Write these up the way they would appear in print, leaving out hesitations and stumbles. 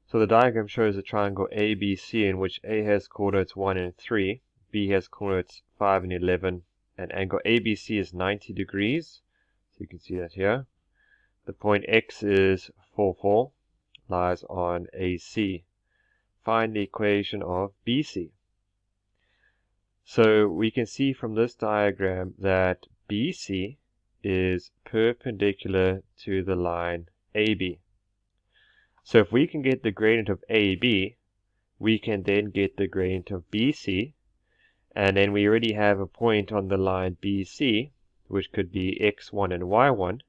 So the diagram shows a triangle ABC in which A has coordinates 1 and 3, B has coordinates 5 and 11, and angle ABC is 90 degrees. So you can see that here. The point X is 4, 4, lies on AC. Find the equation of BC. So we can see from this diagram that BC is perpendicular to the line AB. So if we can get the gradient of AB, we can then get the gradient of BC, and then we already have a point on the line BC, which could be x1 and y1,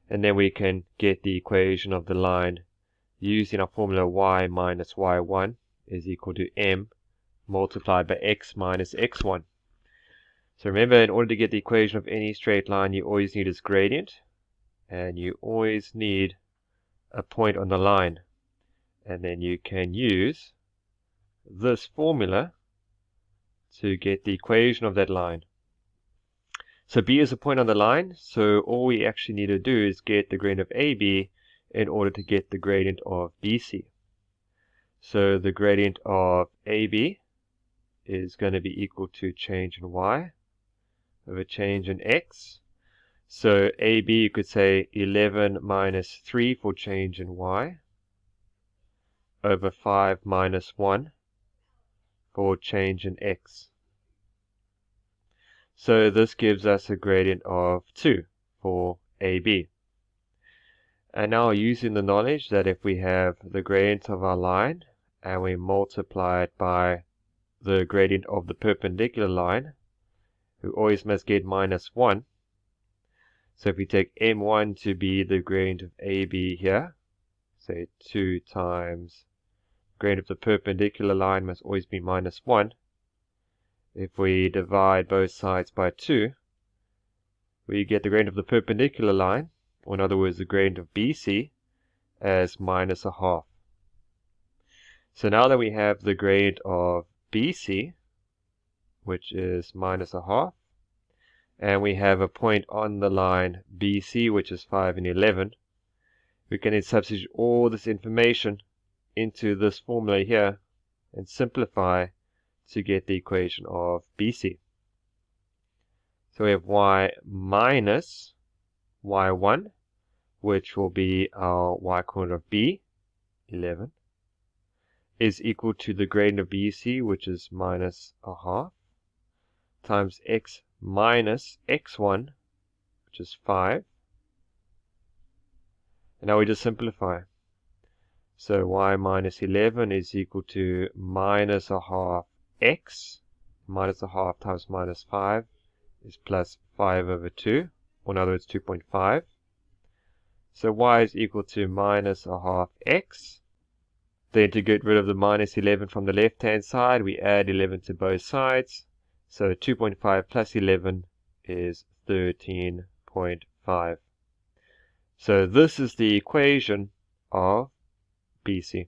and then we can get the equation of the line using our formula y minus y1 is equal to m multiplied by x minus x1. So remember, in order to get the equation of any straight line, you always need its gradient, and you always need a point on the line. And then you can use this formula to get the equation of that line. So B is a point on the line, so all we actually need to do is get the gradient of AB in order to get the gradient of BC. So the gradient of AB is going to be equal to change in y over change in x. So AB, you could say 11 minus 3 for change in y, over 5 minus 1 for change in x. So this gives us a gradient of 2 for AB. And now, using the knowledge that if we have the gradient of our line and we multiply it by the gradient of the perpendicular line, we always must get minus 1. So if we take m1 to be the gradient of AB here, say 2 times gradient of the perpendicular line must always be minus 1. If we divide both sides by 2, we get the gradient of the perpendicular line, or in other words the gradient of BC, as minus a half. So now that we have the gradient of BC, which is minus a half, and we have a point on the line BC, which is 5 and 11, we can then substitute all this information into this formula here and simplify to get the equation of BC. So we have y minus y1, which will be our y coordinate of B, 11, is equal to the gradient of BC, which is minus a half, times x minus x1, which is 5. And now we just simplify. So y minus 11 is equal to minus a half x. Minus a half times minus 5 is plus 5 over 2, or in other words 2.5. So y is equal to minus a half x. Then to get rid of the minus 11 from the left hand side, we add 11 to both sides. So 2.5 plus 11 is 13.5. So this is the equation of BC.